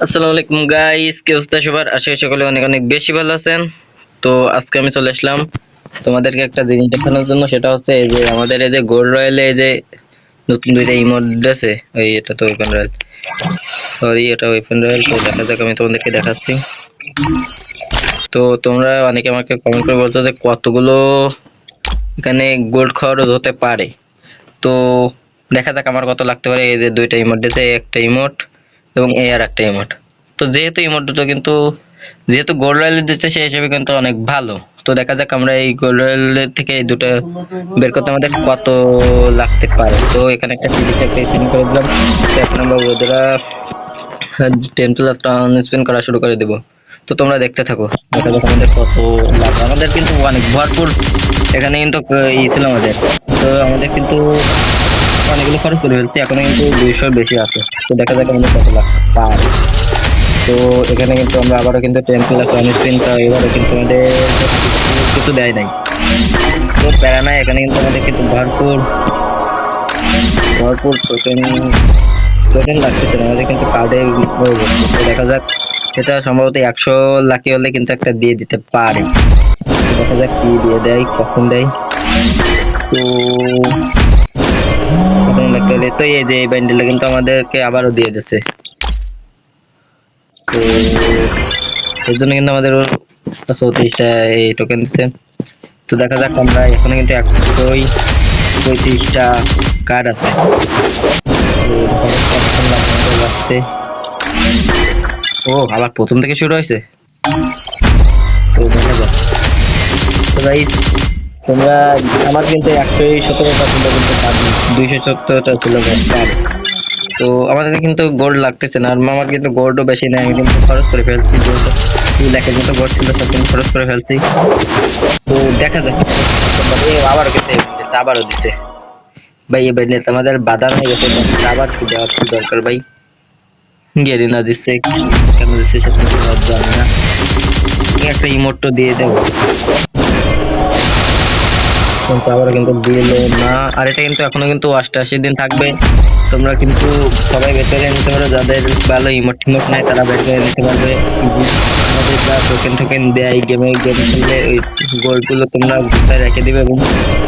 আসসালামু আলাইকুম গাইস, কি অবস্থা সবার? আশা করি সকলে অনেক অনেক বেশি ভালো আছেন। তো আজকে আমি চলে আসলাম তোমাদেরকে একটা জিনিস দেখানোর জন্য। সেটা হচ্ছে এই যে আমাদের এই যে গোল্ড রয়্যালে এই যে নতুন দুইটা ইমোট আছে। ওই এটা তো ওপেন রয়্যাল, সরি এটা ওপেন রয়্যাল। তো দেখা যাক, আমি তোমাদেরকে দেখাচ্ছি। তো তোমরা অনেকে আমাকে কমেন্ট করে বলছো যে কতগুলো এখানে গোল্ড খরচ হতে পারে। তো দেখা যাক আমার কত লাগতে পারে। এই যে দুইটা ইমোট দিয়েছে, একটা ইমোট এবং এই আর একটা ইমোট। তো যেহেতু ইমোট দুটো কিন্তু যেহেতু গোল্ড রয়্যাল দিচ্ছে, সেই হিসেবে কিন্তু অনেক ভালো। তো দেখা যাক আমরা এই গোল্ড রয়্যাল থেকে এই দুটো বের করতে আমাদের কত লাগতে পারে। তো এখানে একটা সিরিজ একটা স্পিন করে দিলাম। তো এখন আমরা ওদেরা 10+ টার্ন স্পিন করা শুরু করে দেবো। তো তোমরা দেখতে থাকো, দেখা যাক আমাদের কত লাগে। আমাদের কিন্তু অনেক ভরপুর এখানে কিন্তু ই ছিল আমাদের। তো আমাদের কিন্তু অনেকগুলো খরচ করে ফেলছি, এখনো কিন্তু 200 বেশি আছে। তো দেখা যাক আমাদের কত লাখ পার। তো এখানে কিন্তু আমরা আবারও কিন্তু 10+ স্পিন, এবারও কিন্তু আমাদের কিছু দেয় নাই। তো প্যারা নাই, এখানে কিন্তু আমাদের কিন্তু ভরপুর ভরপুর টোকেন টোকেন লাগতেছে না আমাদের, কিন্তু কার্ডে হয়ে যাচ্ছে। তো দেখা যাক, এটা সম্ভবত 100 লাখি হলে কিন্তু একটা দিয়ে দিতে পারে। দেখা যাক কি দিয়ে দেয়, কখন দেয়। তো কখন লাগতে হলে তো এই যে এই ব্যান্ডেলটা কিন্তু আমাদেরকে আবারও দিয়ে দিচ্ছে। তো এর জন্য কিন্তু আমাদের 34টা এই টোকেন দিচ্ছে। তো দেখা যাক, আমরা এখানে কিন্তু 135টা কার্ড আছে। তো লাগছে। ও আবার প্রথম থেকে শুরু হয়েছে। তো দেখা যাক। তো গাইস, তোমরা আমার কিন্তু 117টা ছিল, কিন্তু 270টা ছিল কার্ড। তো আমাদের কিন্তু গোল্ড লাগতেছে না, আর আমার কিন্তু গোল্ডও বেশি নেই। আমি কিন্তু খরচ করে ফেলছি, 2 লাখের মতো গোল্ড ছিল, সব কিন্তু খরচ করে ফেলছি। তো দেখা যাক। আবারও কিন্তু আবারও দিচ্ছে ভাই। এই ব্যান্ডেল আমাদের বাদাম হয়ে গেছে, আবার কি দেওয়ার কি দরকার ভাই? গেরিনা দিচ্ছে, কেন দিচ্ছে সেটা জানি না। একটা ইমোট দিয়ে দেবো, কিন্তু আবারও কিন্তু দিল না। আর এটা কিন্তু এখনো কিন্তু 88 দিন থাকবে। তোমরা কিন্তু সবাই বের করে নিতে পারো, যাদের ভালো ইমোট টিমোট নাই তারা বের করে নিতে পারবে। আমাদের যা টোকেন টোকেন দেয় গেম খেললে, ওই গোল্ড গুলো তোমরা গুছায় রেখে দিবে, এবং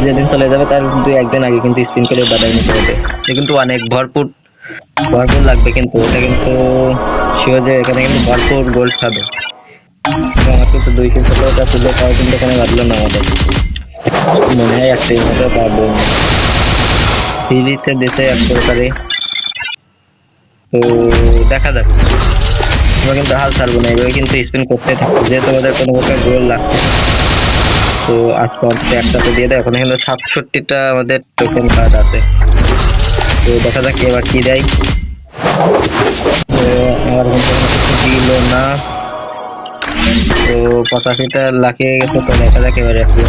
যেদিন চলে যাবে তার 2-1 দিন আগে কিন্তু স্পিন করে বাদায় নিতে হবে। এটা কিন্তু অনেক ভরপুর ভরপুর লাগবে, কিন্তু এটা কিন্তু শিওর যে এখানে কিন্তু ভরপুর গোল্ড খাবে। আমার কিন্তু 270টা ছিল, তাও কিন্তু এখানে বাঁধলো না আমাদের। মনে হয় একটাই মতো পারবো না, সিরিজে দিতে এক প্রকারে। তো দেখা যাক, আমরা কিন্তু হাল ছাড়বো না, এভাবে কিন্তু স্পিন করতে থাকবো, যেহেতু আমাদের কোনো প্রকার গোল লাগছে। তো আজকে অন্তত একটা তো দিয়ে দেয়। এখন কিন্তু 67টা আমাদের টোকেন কার্ড আছে। তো দেখা যাক এবার কি দেয়। তো আমার কিন্তু কিছু দিল না। তো 85টা লাখে গেছে। তো দেখা যাক এবার একটু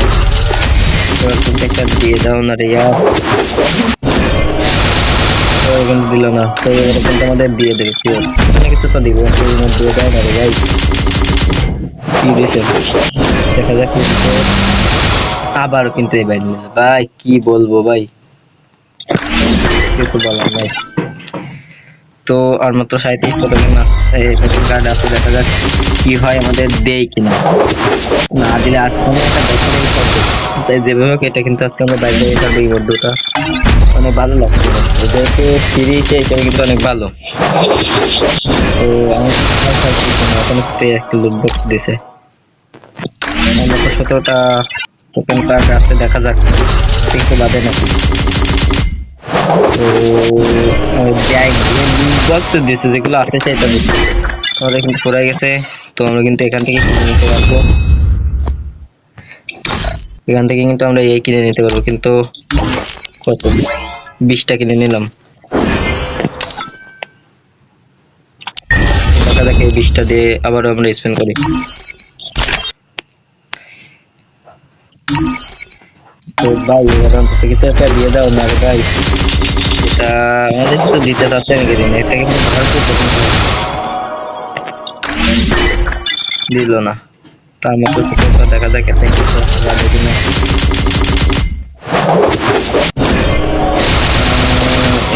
কিন্তু একটা দিয়ে দাও না রে ইয়ার। কিন্তু দিল না। তো এবার কিন্তু আমাদের দিয়ে দেবে শিওর, কিছু তো দিব। দিয়ে দাও না রে ভাই, কি দিয়েছে দেখা যাক। আবারও কিন্তু এই ভাই ভাই কি বলবো ভাই, কিছু বলার নাই। তো আর মাত্র 37টা টোকেন কার্ড আছে, দেখা যাক কি হয়, আমাদের দেয় কিনা। না দিলে আজকে একটা বছরের করবো। তাই যেভাবে হোক এটা কিন্তু আজকে আমরা বাইরে পারবো। এই বড্ডটা অনেক ভালো লাগছে, যেহেতু সিরিজ হিসেবে কিন্তু অনেক ভালো। তো আমি এখন একটা লুট বক্স দিছে, আমরা তো 17টা টোকেন কার্ড আছে। দেখা যাক একটু বাদে নাকি। তো বক্স দিচ্ছে, যেগুলো আছে সেটা দিচ্ছে। আমাদের কিন্তু পড়ে গেছে। তো আমরা কিন্তু এখান থেকে কিনে নিতে পারবো, এখান থেকে কিন্তু আমরা এই কিনে নিতে পারবো। কিন্তু কত, 20টা কিনে নিলাম। দেখা যাক এই 20টা দিয়ে আবারও আমরা স্পেন্ড করি। তো ভাই এবার অন্তত কিছু একটা দিয়ে দাও না রে ভাই। এটা আমাদের তো দিতে চাচ্ছে নাকি দিন, এটা কিন্তু দিল না। তার মতো দেখা যাক এটা কিছু লাগে কিনা।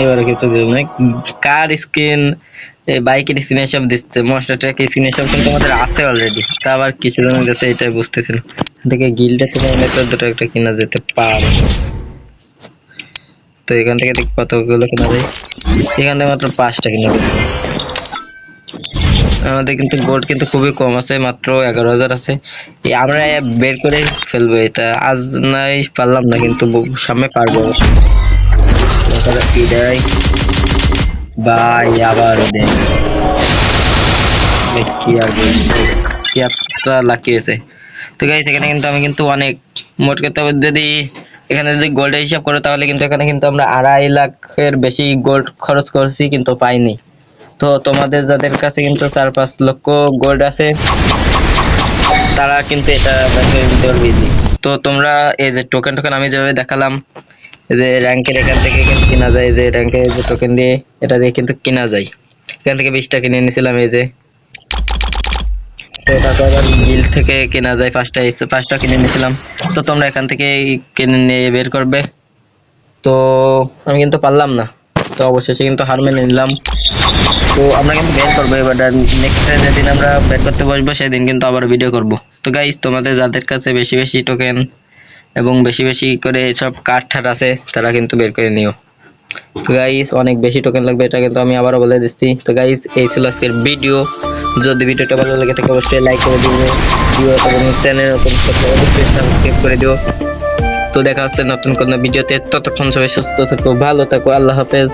এবারে কিছু দিল না, কার স্কিন, বাইকের স্কিন এসব দিচ্ছে, মনস্টার ট্রাকের স্কিন এসব কিন্তু আমাদের আছে অলরেডি, তা আবার কিছু জনের কাছে এটাই বুঝতেছিল। থেকে গিল্ডে থেকে তো দুটো একটা কিনা যেতে পারে। তো এখান থেকে দেখি কতগুলো কেনা যায়, এখান থেকে মাত্র 5টা কিনা যাবে। আমাদের কিন্তু গোল্ড কিন্তু খুবই কম আছে, মাত্র 11,000 আছে। আমরা বের করে ফেলবো এটা, আজ নাই পারলাম না, কিন্তু সামনে পারবো অবশ্যই। তাহলে কি দেয় ভাই, আবার দেয় কি আর বলবো, কি একটা লাকি আছে। তো গাইস এখানে কিন্তু আমি কিন্তু অনেক, মোট কথা যদি এখানে যদি গোল্ডের হিসাব করো তাহলে কিন্তু এখানে কিন্তু আমরা 2.5 লাখের বেশি গোল্ড খরচ করছি কিন্তু পাইনি। তো তোমাদের যাদের কাছে কিন্তু 4-5 লক্ষ গোল্ড আছে তারা কিন্তু এটা ব্যাংকে দিতে পারবে easy। তো তোমরা এই যে টোকেন টোকেন আমি যেভাবে দেখালাম, এই যে র্যাঙ্কের এখান থেকে কিন্তু কিনা যায়, এই যে র্যাঙ্কের যে টোকেন দিয়ে এটা দিয়ে কিন্তু কিনা যায়। এখান থেকে 20টা কিনে নিয়েছিলাম এই যে। তো তারপর আবার গিল্ড থেকে কেনা যায় 5টা কিনে নিয়েছিলাম। তো তোমরা এখান থেকে কিনে নিয়ে বের করবে। তো আমি কিন্তু পারলাম না, তো অবশেষে কিন্তু হার মেনে নিলাম। তো আমরা কিন্তু বের করবো এবার, নেক্সট যেদিন আমরা বের করতে বসবো সেদিন কিন্তু আবার ভিডিও করব। তো গাইস তোমাদের যাদের কাছে বেশি বেশি টোকেন এবং বেশি বেশি করে সব কার্ড ঠাট আছে তারা কিন্তু বের করে নিও। তো গাইস অনেক বেশি টোকেন লাগবে, এটা কিন্তু আমি আবারও বলে দিচ্ছি। তো গাইস এই ছিল আজকের ভিডিও, যদি ভিডিওটা ভালো লাগে থাকে অবশ্যই লাইক করে দিও, এবং চ্যানেল নতুন থাকলে অবশ্যই সাবস্ক্রাইব করে দিও। তো দেখা হচ্ছে নতুন কোনো ভিডিওতে, ততক্ষণ সবাই সুস্থ থাকো, ভালো থাকো, আল্লাহ হাফেজ।